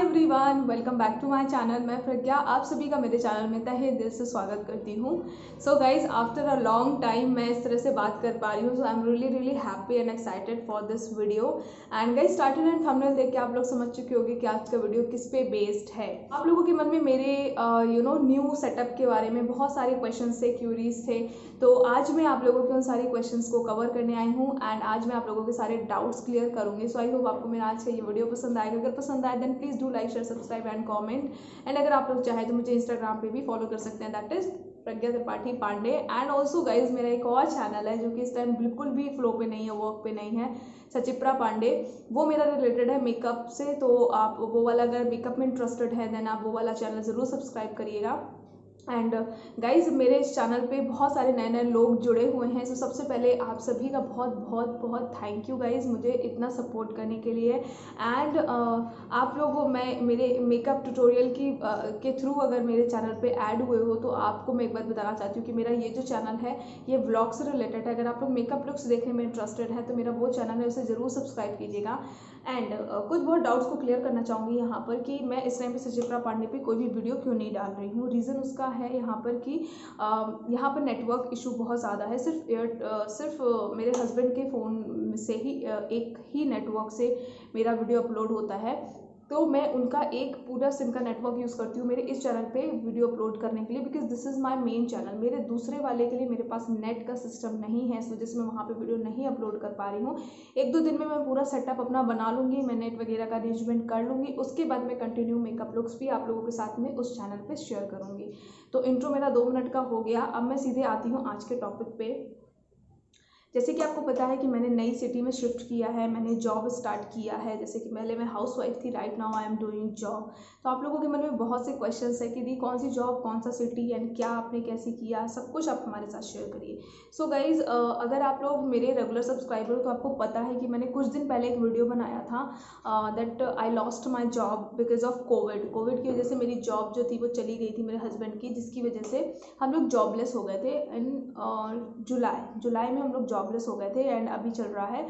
Everyone, welcome back to my channel. मैं प्रज्ञा आप सभी का मेरे चैनल में तहे दिल से स्वागत करती हूँ। So guys, after a long time मैं इस तरह से बात कर पा रही हूँ। So I am really happy and excited for this video. And guys, title and thumbnail देख के आप लोग समझ चुके होंगे कि आज का वीडियो किस पे बेस्ड है। आप लोगों के मन में मेरे न्यू सेटअप के बारे में बहुत सारे क्वेश्चन थे, क्यूरीज थे। तो आज मैं आप लोगों के उन सारे क्वेश्चंस को कवर करने आई हूँ एंड आज मैं आप लोगों के सारे डाउट्स क्लियर करूँगी। सो आई होप आपको मेरा आज का ये वीडियो पसंद आएगा। अगर पसंद आए then please do like, share, subscribe and comment. And अगर आप लोग चाहें तो मुझे इंस्टाग्राम पे भी फॉलो कर सकते हैं, that is Pragya Tripathi Pandey. And also guys, मेरा एक और चैनल है जो कि इस टाइम बिल्कुल भी फ्लो पे नहीं है, वर्क पे नहीं है, सचिप्रा पांडे। वो मेरा रिलेटेड है मेकअप से। तो आप वो वाला, अगर मेकअप में इंटरेस्टेड है देन आप वो वाला चैनल ज़रूर सब्सक्राइब करिएगा। एंड गाइज, मेरे इस चैनल पे बहुत सारे नए नए लोग जुड़े हुए हैं। सो सबसे पहले आप सभी का बहुत बहुत बहुत थैंक यू गाइज, मुझे इतना सपोर्ट करने के लिए। एंड आप लोग मेरे मेकअप ट्यूटोरियल के थ्रू अगर मेरे चैनल पे ऐड हुए हो तो आपको मैं एक बात बताना चाहती हूँ कि मेरा ये जो चैनल है ये व्लॉग से रिलेटेड है। अगर आप लोग मेकअप लुक्स देखने में इंटरेस्टेड है तो मेरा वो चैनल है, उसे ज़रूर सब्सक्राइब कीजिएगा। एंड कुछ बहुत डाउट्स को क्लियर करना चाहूँगी यहाँ पर कि मैं इस टाइम पे सचिप्रा पांडे पे कोई भी वीडियो क्यों नहीं डाल रही हूँ। रीज़न उसका है यहाँ पर कि यहाँ पर नेटवर्क इशू बहुत ज़्यादा है। सिर्फ मेरे हस्बैंड के फ़ोन से ही एक ही नेटवर्क से मेरा वीडियो अपलोड होता है। तो मैं उनका एक पूरा सिम का नेटवर्क यूज़ करती हूँ मेरे इस चैनल पे वीडियो अपलोड करने के लिए, because this is my main channel. मेरे दूसरे वाले के लिए मेरे पास नेट का सिस्टम नहीं है, इस वजह से मैं वहाँ पे वीडियो नहीं अपलोड कर पा रही हूँ। एक दो दिन में मैं पूरा सेटअप अपना बना लूँगी, मैं नेट वगैरह का अरेंजमेंट कर लूँगी, उसके बाद मैं कंटिन्यू मेकअप लुक्स भी आप लोगों के साथ में उस चैनल पर शेयर करूँगी। तो इंट्रो मेरा 2 मिनट का हो गया। अब मैं सीधे आती हूँ आज के टॉपिक पे। जैसे कि आपको पता है कि मैंने नई सिटी में शिफ्ट किया है, मैंने जॉब स्टार्ट किया है। जैसे कि पहले मैं हाउसवाइफ थी, right now I am doing job. तो आप लोगों के मन में बहुत से क्वेश्चंस है कि दी कौन सी जॉब, कौन सा सिटी एंड क्या आपने कैसे किया, सब कुछ आप हमारे साथ शेयर करिए। सो गाइज, अगर आप लोग मेरे रेगुलर सब्सक्राइबर हो तो आपको पता है कि मैंने कुछ दिन पहले एक वीडियो बनाया था that I lost my job because of Covid की वजह से मेरी जॉब जो थी वो चली गई थी मेरे हस्बैंड की, जिसकी वजह से हम लोग जॉबलेस हो गए थे। इन जुलाई में हम लोग जॉबलेस हो गए थे एंड अभी चल रहा है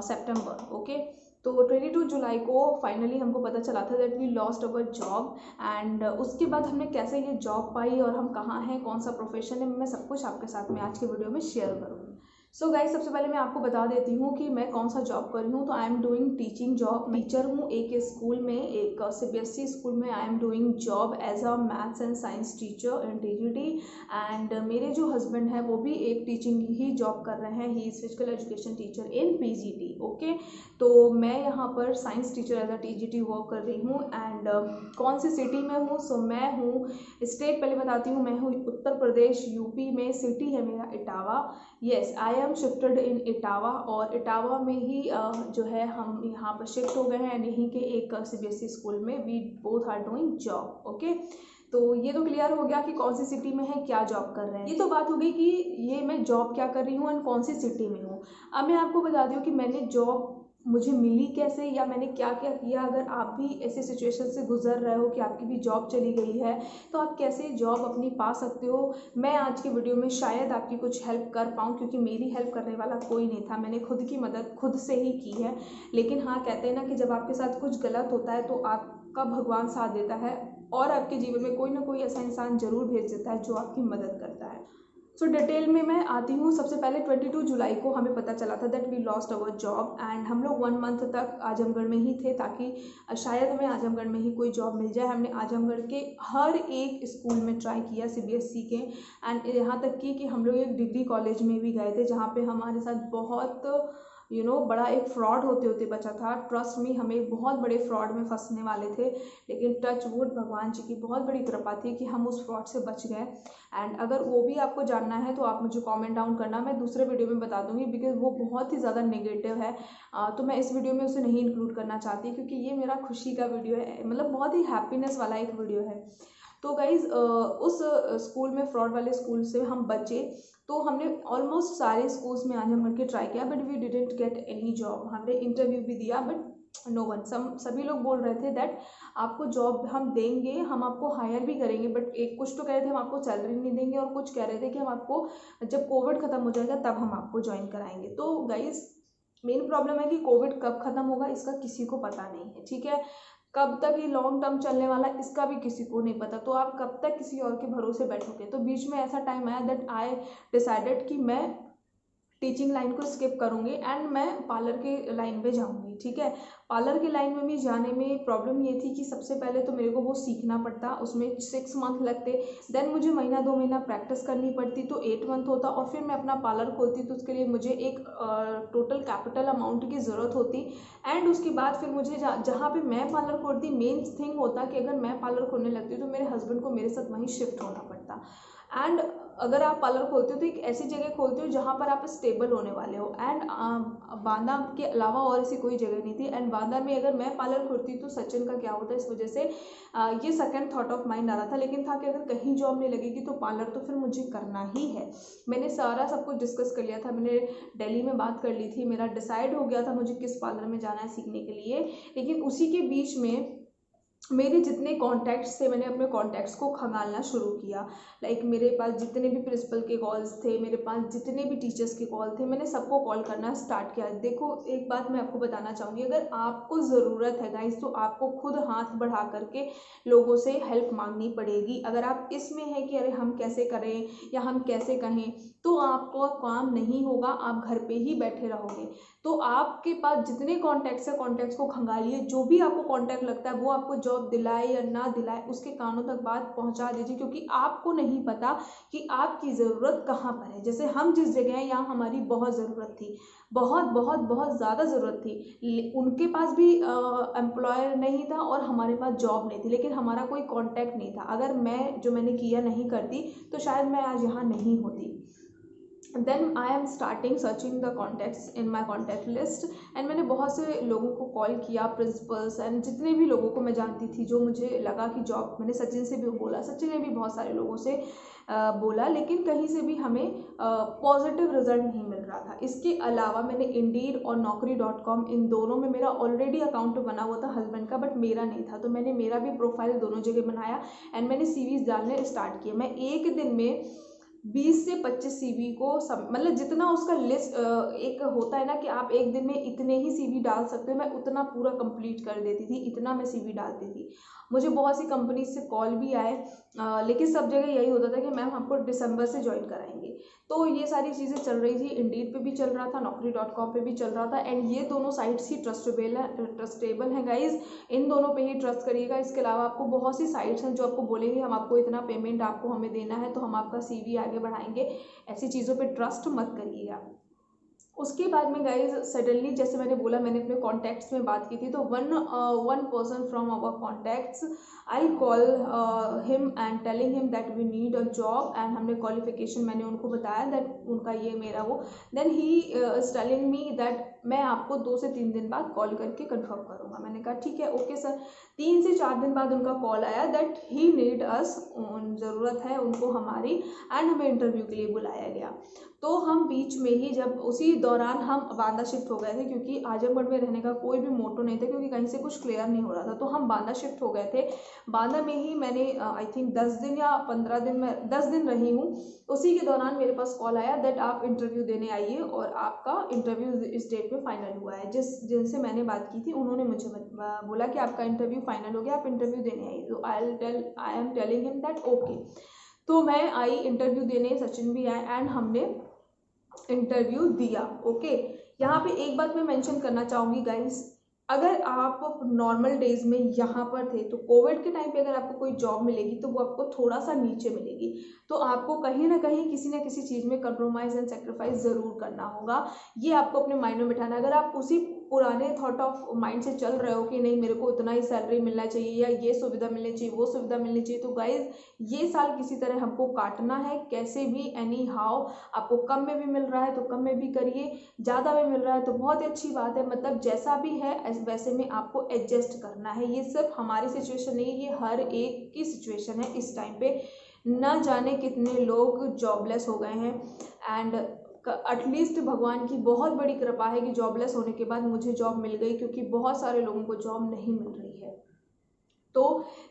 सितंबर। ओके, तो 22 जुलाई को फाइनली हमको पता चला था that we lost our job. And उसके बाद हमने कैसे ये जॉब पाई और हम कहाँ हैं, कौन सा प्रोफेशन है, मैं सब कुछ आपके साथ में आज के वीडियो में शेयर करूँगी। सो गाइस, सबसे पहले मैं आपको बता देती हूँ कि मैं कौन सा जॉब कर रही हूँ। तो I am doing teaching job. Teacher हूँ एक स्कूल में, एक CBSE स्कूल में। I am doing job as a maths and science teacher in TGT। And मेरे जो हस्बैंड है वो भी एक टीचिंग ही जॉब कर रहे हैं, he is physical education teacher in PGT। Okay, तो मैं यहाँ पर science teacher as a TGT work कर रही हूँ। एंड कौन सी सिटी में हूँ, सो मैं हूँ स्टेट, पहले बताती हूँ, मैं हूँ उत्तर प्रदेश UP में। सिटी है मेरा Etawah. Yes, I M shifted in Etawah और इटावा में ही जो है हम यहाँ पर शिफ्ट हो गए हैं एंड यहीं के एक CBSE स्कूल में we both are doing job. Okay, तो ये तो क्लियर हो गया कि कौन सी सिटी में है, क्या जॉब कर रहे हैं। ये तो बात हो गई कि ये मैं जॉब क्या कर रही हूँ एंड कौन सी सिटी में हूँ। अब मैं आपको बता दूँ कि मैंने जॉब मुझे मिली कैसे या मैंने क्या क्या किया। अगर आप भी ऐसे सिचुएशन से गुजर रहे हो कि आपकी भी जॉब चली गई है तो आप कैसे जॉब अपनी पा सकते हो, मैं आज की वीडियो में शायद आपकी कुछ हेल्प कर पाऊँ, क्योंकि मेरी हेल्प करने वाला कोई नहीं था। मैंने खुद की मदद खुद से ही की है। लेकिन हाँ, कहते हैं ना कि जब आपके साथ कुछ गलत होता है तो आपका भगवान साथ देता है और आपके जीवन में कोई ना कोई ऐसा इंसान जरूर भेज देता है जो आपकी मदद करता है। सो डिटेल में मैं आती हूँ। सबसे पहले 22 जुलाई को हमें पता चला था that we lost our job and हम लोग 1 मंथ तक आजमगढ़ में ही थे ताकि शायद हमें आजमगढ़ में ही कोई जॉब मिल जाए। हमने आजमगढ़ के हर एक स्कूल में ट्राई किया, CBSE के, एंड यहाँ तक कि हम लोग एक डिग्री कॉलेज में भी गए थे जहाँ पे हमारे साथ बहुत बड़ा एक फ्रॉड होते होते बचा था। ट्रस्ट में हम एक बहुत बड़े फ्रॉड में फंसने वाले थे, लेकिन टच वुड भगवान जी की बहुत बड़ी कृपा थी कि हम उस फ्रॉड से बच गए। एंड अगर वो भी आपको जानना है तो आप मुझे कमेंट डाउन करना, मैं दूसरे वीडियो में बता दूंगी, बिकॉज वो बहुत ही ज़्यादा नेगेटिव है। तो मैं इस वीडियो में उसे नहीं इंक्लूड करना चाहती क्योंकि ये मेरा खुशी का वीडियो है, मतलब बहुत ही हैप्पीनेस वाला एक वीडियो है। तो गाइज़, उस स्कूल में, फ्रॉड वाले स्कूल से हम बचे। तो हमने ऑलमोस्ट सारे स्कूल्स में आजमगढ़ के ट्राई किया but we didn't get any job. हमने इंटरव्यू भी दिया बट नो वन। सभी लोग बोल रहे थे दैट आपको जॉब हम देंगे, हम आपको हायर भी करेंगे, बट एक कुछ तो कह रहे थे हम आपको सैलरी नहीं देंगे और कुछ कह रहे थे कि हम आपको जब कोविड ख़त्म हो जाएगा तब हम आपको ज्वाइन कराएंगे। तो गाइज़, मेन प्रॉब्लम है कि कोविड कब ख़त्म होगा इसका किसी को पता नहीं है, ठीक है। कब तक ये लॉन्ग टर्म चलने वाला इसका भी किसी को नहीं पता। तो आप कब तक किसी और के भरोसे बैठोगे। तो बीच में ऐसा टाइम आया दैट आई डिसाइडेड कि मैं टीचिंग लाइन को स्किप करूँगी एंड मैं पार्लर के लाइन पे जाऊँगी। ठीक है, पार्लर की लाइन में भी जाने में प्रॉब्लम ये थी कि सबसे पहले तो मेरे को वो सीखना पड़ता, उसमें 6 मंथ लगते, देन मुझे महीना 2 महीना प्रैक्टिस करनी पड़ती, तो 8 मंथ होता, और फिर मैं अपना पार्लर खोलती तो उसके लिए मुझे एक टोटल कैपिटल अमाउंट की ज़रूरत होती। एंड उसके बाद फिर मुझे जहाँ पे मैं पार्लर खोलती, मेन थिंग होता कि अगर मैं पार्लर खोलने लगती तो मेरे हस्बैंड को मेरे साथ वहीं शिफ्ट होना पड़ता। एंड अगर आप पार्लर खोलते हो तो एक ऐसी जगह खोलते हो जहाँ पर आप स्टेबल होने वाले हो। एंड बांदा के अलावा और ऐसी कोई जगह नहीं थी। एंड बांदा में अगर मैं पार्लर खोलती तो सचिन का क्या होता, इस वजह से ये सेकंड थॉट ऑफ माइंड आ रहा था। लेकिन था कि अगर कहीं जॉब नहीं लगेगी तो पार्लर तो फिर मुझे करना ही है। मैंने सारा सब कुछ डिस्कस कर लिया था, मैंने दिल्ली में बात कर ली थी, मेरा डिसाइड हो गया था मुझे किस पार्लर में जाना है सीखने के लिए। लेकिन उसी के बीच में मेरे जितने कॉन्टैक्ट्स थे, मैंने अपने कॉन्टैक्ट्स को खंगालना शुरू किया। लाइक मेरे पास जितने भी प्रिंसिपल के कॉल्स थे, मेरे पास जितने भी टीचर्स के कॉल थे, मैंने सबको कॉल करना स्टार्ट किया। देखो एक बात मैं आपको बताना चाहूँगी, अगर आपको ज़रूरत है गाइस तो आपको खुद हाथ बढ़ा करके लोगों से हेल्प मांगनी पड़ेगी। अगर आप इसमें है कि अरे हम कैसे करें या हम कैसे कहें, तो आपको काम नहीं होगा, आप घर पे ही बैठे रहोगे। तो आपके पास जितने कॉन्टैक्ट्स है, कॉन्टैक्ट्स को खंगालिए, जो भी आपको कॉन्टैक्ट लगता है वो आपको जॉब दिलाए या ना दिलाए उसके कानों तक बात पहुंचा दीजिए, क्योंकि आपको नहीं पता कि आपकी ज़रूरत कहाँ पर है। जैसे हम जिस जगह हैं यहाँ हमारी बहुत ज़रूरत थी, बहुत बहुत बहुत ज़्यादा ज़रूरत थी। उनके पास भी एम्प्लॉयर नहीं था और हमारे पास जॉब नहीं थी, लेकिन हमारा कोई कॉन्टैक्ट नहीं था। अगर मैं जो मैंने किया नहीं करती तो शायद मैं आज यहाँ नहीं होती। Then I am starting searching the contacts in my contact list. And मैंने बहुत से लोगों को कॉल किया, प्रिंसिपल्स एंड जितने भी लोगों को मैं जानती थी जो मुझे लगा कि जॉब, मैंने सचिन से भी बोला, सचिन ने भी बहुत सारे लोगों से बोला, लेकिन कहीं से भी हमें पॉजिटिव रिजल्ट नहीं मिल रहा था। इसके अलावा मैंने इंडीड और naukri.com इन दोनों में मेरा ऑलरेडी अकाउंट बना हुआ था हस्बैंड का, बट मेरा नहीं था, तो मैंने मेरा भी प्रोफाइल दोनों जगह बनाया एंड मैंने सीवीज डालने स्टार्ट किए। मैं एक दिन में 20 से 25 सीवी को मतलब जितना उसका लिस्ट एक होता है ना कि आप एक दिन में इतने ही सीवी डाल सकते हो, मैं उतना पूरा कंप्लीट कर देती थी, इतना मैं सीवी डालती थी। मुझे बहुत सी कंपनी से कॉल भी आए, लेकिन सब जगह यही होता था कि मैम आपको दिसंबर से ज्वाइन कराएंगे। तो ये सारी चीज़ें चल रही थी, इंडीड पे भी चल रहा था, naukri.com पे भी चल रहा था। एंड ये दोनों साइट्स ही ट्रस्टेबल हैं गाइज, इन दोनों पे ही ट्रस्ट करिएगा। इसके अलावा आपको बहुत सी साइट्स हैं जो आपको बोलेंगे हम आपको इतना पेमेंट आपको हमें देना है तो हम आपका सीवी आगे बढ़ाएंगे, ऐसी चीज़ों पे ट्रस्ट मत करिएगा। उसके बाद में गाइज सडनली, जैसे मैंने बोला, मैंने अपने कॉन्टैक्ट्स में बात की थी, तो one person from our contacts I call him and telling him that we need a job. And हमने क्वालिफिकेशन मैंने उनको बताया दैट उनका ये मेरा वो, then he is telling me that मैं आपको 2 से 3 दिन बाद कॉल करके कंफर्म करूँगा। मैंने कहा ठीक है, ओके सर। 3 से 4 दिन बाद उनका कॉल आया दैट ही नीड अस, ज़रूरत है उनको हमारी, एंड हमें इंटरव्यू के लिए बुलाया गया। तो हम बीच में ही, जब उसी दौरान हम बांदा शिफ्ट हो गए थे, क्योंकि आजमगढ़ में रहने का कोई भी मोटो नहीं था, क्योंकि कहीं से कुछ क्लियर नहीं हो रहा था, तो हम बांदा शिफ्ट हो गए थे। बांदा में ही मैंने आई थिंक 10 दिन या 15 दिन में 10 दिन रही हूँ। उसी के दौरान मेरे पास कॉल आया दैट आप इंटरव्यू देने आइए और आपका इंटरव्यू इस डेट में फाइनल हुआ है। जिनसे मैंने बात की थी उन्होंने मुझे बोला कि आपका इंटरव्यू फाइनल हो गया, आप इंटरव्यू देने आइए। तो I am telling him that okay. तो मैं आई इंटरव्यू देने, सचिन भी आए एंड हमने इंटरव्यू दिया। ओके, यहाँ पे एक बात मैं मेंशन करना चाहूँगी गाइस, अगर आप नॉर्मल डेज में यहाँ पर थे तो कोविड के टाइम पे अगर आपको कोई जॉब मिलेगी तो वो आपको थोड़ा सा नीचे मिलेगी, तो आपको कहीं ना कहीं किसी न किसी चीज़ में कंप्रोमाइज़ एंड सेक्रीफाइस ज़रूर करना होगा। ये आपको अपने माइंड में बिठाना। अगर आप उसी पुराने थॉट ऑफ माइंड से चल रहे हो कि नहीं मेरे को उतना ही सैलरी मिलना चाहिए या ये सुविधा मिलनी चाहिए वो सुविधा मिलनी चाहिए, तो गाइज ये साल किसी तरह हमको काटना है कैसे भी, एनी हाउ। आपको कम में भी मिल रहा है तो कम में भी करिए, ज़्यादा में मिल रहा है तो बहुत ही अच्छी बात है, मतलब जैसा भी है वैसे में आपको एडजस्ट करना है। ये सिर्फ हमारी सिचुएशन नहीं, ये हर एक की सिचुएशन है इस टाइम पे। न जाने कितने लोग जॉबलेस हो गए हैं, एंड एटलीस्ट भगवान की बहुत बड़ी कृपा है कि जॉबलेस होने के बाद मुझे जॉब मिल गई, क्योंकि बहुत सारे लोगों को जॉब नहीं मिल रही है। तो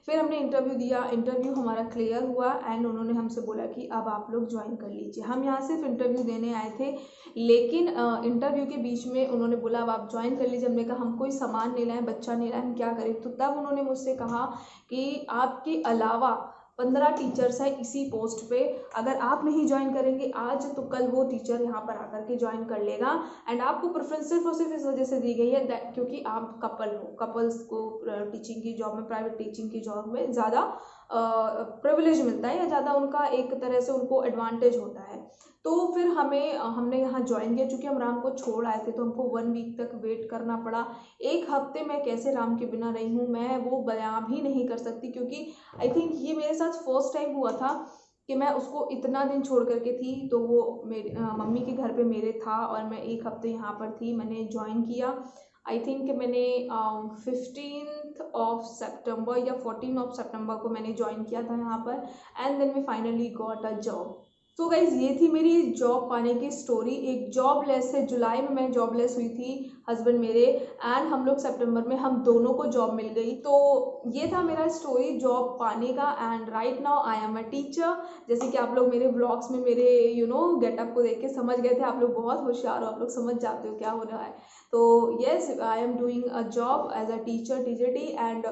फिर हमने इंटरव्यू दिया, इंटरव्यू हमारा क्लियर हुआ एंड उन्होंने हमसे बोला कि अब आप लोग ज्वाइन कर लीजिए। हम यहाँ सिर्फ इंटरव्यू देने आए थे, लेकिन इंटरव्यू के बीच में उन्होंने बोला अब आप ज्वाइन कर लीजिए। हमने कहा हम कोई सामान नहीं लाए, बच्चा नहीं लाए, हम क्या करें। तो तब उन्होंने मुझसे कहा कि आपके अलावा 15 टीचर्स है इसी पोस्ट पे, अगर आप नहीं ज्वाइन करेंगे आज तो कल वो टीचर यहाँ पर आकर के ज्वाइन कर लेगा एंड आपको प्रेफरेंस सिर्फ और सिर्फ इस वजह से दी गई है क्योंकि आप कपल हो। कपल्स को टीचिंग की जॉब में, प्राइवेट टीचिंग की जॉब में ज़्यादा प्रिविलेज मिलता है या ज़्यादा उनका एक तरह से उनको एडवांटेज होता है। तो फिर हमने यहाँ ज्वाइन किया। चूँकि हम राम को छोड़ आए थे तो हमको 1 वीक तक वेट करना पड़ा। 1 हफ्ते मैं कैसे राम के बिना रही हूँ मैं वो बयां भी नहीं कर सकती, क्योंकि आई थिंक ये मेरे साथ फर्स्ट टाइम हुआ था कि मैं उसको इतना दिन छोड़ करके थी। तो वो मेरे मम्मी के घर पे मेरे था और मैं 1 हफ्ते यहाँ पर थी। मैंने ज्वाइन किया, आई थिंक मैंने 15th ऑफ सितंबर या 14 ऑफ सितंबर को मैंने ज्वाइन किया था यहाँ पर and then we finally got a job. तो गाइज ये थी मेरी जॉब पाने की स्टोरी। एक जॉबलेस है, जुलाई में मैं जॉबलेस हुई थी, हस्बैंड मेरे, एंड हम लोग सितंबर में हम दोनों को जॉब मिल गई। तो ये था मेरा स्टोरी जॉब पाने का and right now I am a teacher. जैसे कि आप लोग मेरे ब्लॉग्स में मेरे गेटअप को देख के समझ गए थे, आप लोग बहुत होशियार हो, आप लोग समझ जाते हो क्या हो रहा है। तो yes, I am doing a job as a teacher TGT and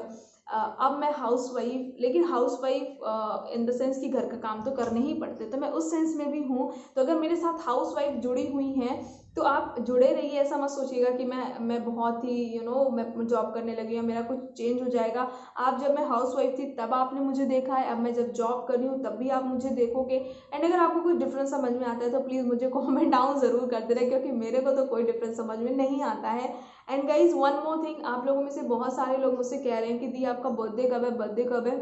अब मैं हाउस वाइफ, लेकिन housewife in the sense कि घर का काम तो करने ही पड़ते, तो मैं उस सेंस में भी हूँ। तो अगर मेरे साथ हाउस वाइफ जुड़ी हुई हैं तो आप जुड़े रहिए, ऐसा मत सोचिएगा कि मैं बहुत ही मैं जॉब करने लगी हूँ, मेरा कुछ चेंज हो जाएगा। आप जब मैं हाउस वाइफ थी तब आपने मुझे देखा है, अब मैं जब जॉब कर रही हूँ तब भी आप मुझे देखोगे। एंड अगर आपको कोई डिफरेंस समझ में आता है तो प्लीज़ मुझे कॉमेंट डाउन ज़रूर करते रहे, क्योंकि मेरे को तो कोई डिफरेंस समझ में नहीं आता है। And guys one more thing, आप लोगों में से बहुत सारे लोग मुझसे कह रहे हैं कि दी आपका बर्थडे कब है, बर्थडे कब है।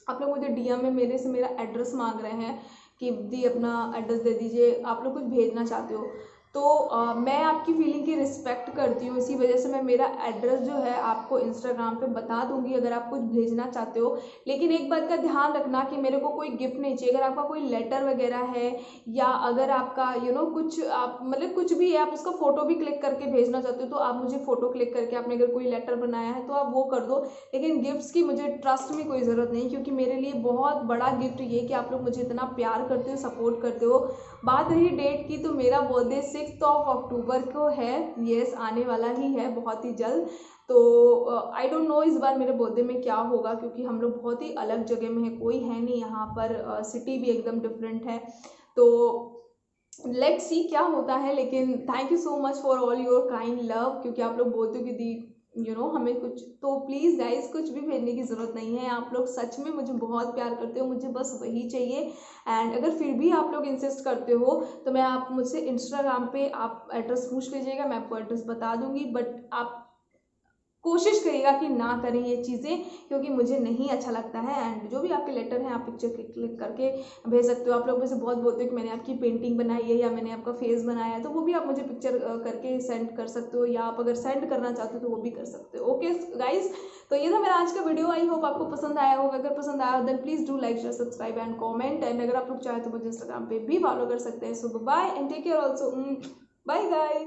आप लोग मुझे डीएम में मेरे से मेरा एड्रेस मांग रहे हैं कि दी अपना एड्रेस दे दीजिए, आप लोग कुछ भेजना चाहते हो। तो मैं आपकी फीलिंग की रिस्पेक्ट करती हूँ, इसी वजह से मैं मेरा एड्रेस जो है आपको इंस्टाग्राम पे बता दूंगी अगर आप कुछ भेजना चाहते हो। लेकिन एक बात का ध्यान रखना कि मेरे को कोई गिफ्ट नहीं चाहिए। अगर आपका कोई लेटर वगैरह है या अगर आपका कुछ आप मतलब कुछ भी है, आप उसका फोटो भी क्लिक करके भेजना चाहते हो तो आप मुझे फोटो क्लिक करके, आपने अगर कोई लेटर बनाया है तो आप वो कर दो। लेकिन गिफ्ट्स की मुझे ट्रस्ट में कोई ज़रूरत नहीं, क्योंकि मेरे लिए बहुत बड़ा गिफ्ट ये कि आप लोग मुझे इतना प्यार करते हो, सपोर्ट करते हो। बात रही डेट की, तो मेरा बर्थडे 6 अक्टूबर को है। यस, आने वाला ही है बहुत ही जल्द। तो आई डोंट नो इस बार मेरे बर्थडे में क्या होगा, क्योंकि हम लोग बहुत ही अलग जगह में है, कोई है नहीं यहाँ पर, सिटी भी एकदम डिफरेंट है। तो लेट्स सी क्या होता है। लेकिन thank you so much for all your kind love, क्योंकि आप लोग बोलते हो कि दी हमें कुछ, तो प्लीज़ गाइज कुछ भी भेजने की ज़रूरत नहीं है। आप लोग सच में मुझे बहुत प्यार करते हो, मुझे बस वही चाहिए। एंड अगर फिर भी आप लोग इंसिस्ट करते हो तो मैं आप मुझसे इंस्टाग्राम पे आप एड्रेस पूछ लीजिएगा, मैं आपको एड्रेस बता दूंगी। बट आप कोशिश करिएगा कि ना करें ये चीज़ें, क्योंकि मुझे नहीं अच्छा लगता है। एंड जो भी आपके लेटर हैं आप पिक्चर क्लिक करके भेज सकते हो। आप लोग मुझे बहुत बोलते हो कि मैंने आपकी पेंटिंग बनाई है या मैंने आपका फेस बनाया है, तो वो भी आप मुझे पिक्चर करके सेंड कर सकते हो, या आप अगर सेंड करना चाहते हो तो वो भी कर सकते हो। ओके गाइज, तो ये था मेरा आज का वीडियो। आई होप आपको पसंद आया होगा। अगर पसंद आया then please do like, share, subscribe and comment. And अगर आप लोग चाहे तो मुझे इंस्टाग्राम पे भी फॉलो कर सकते हैं। So bye and take care also. Bye guys.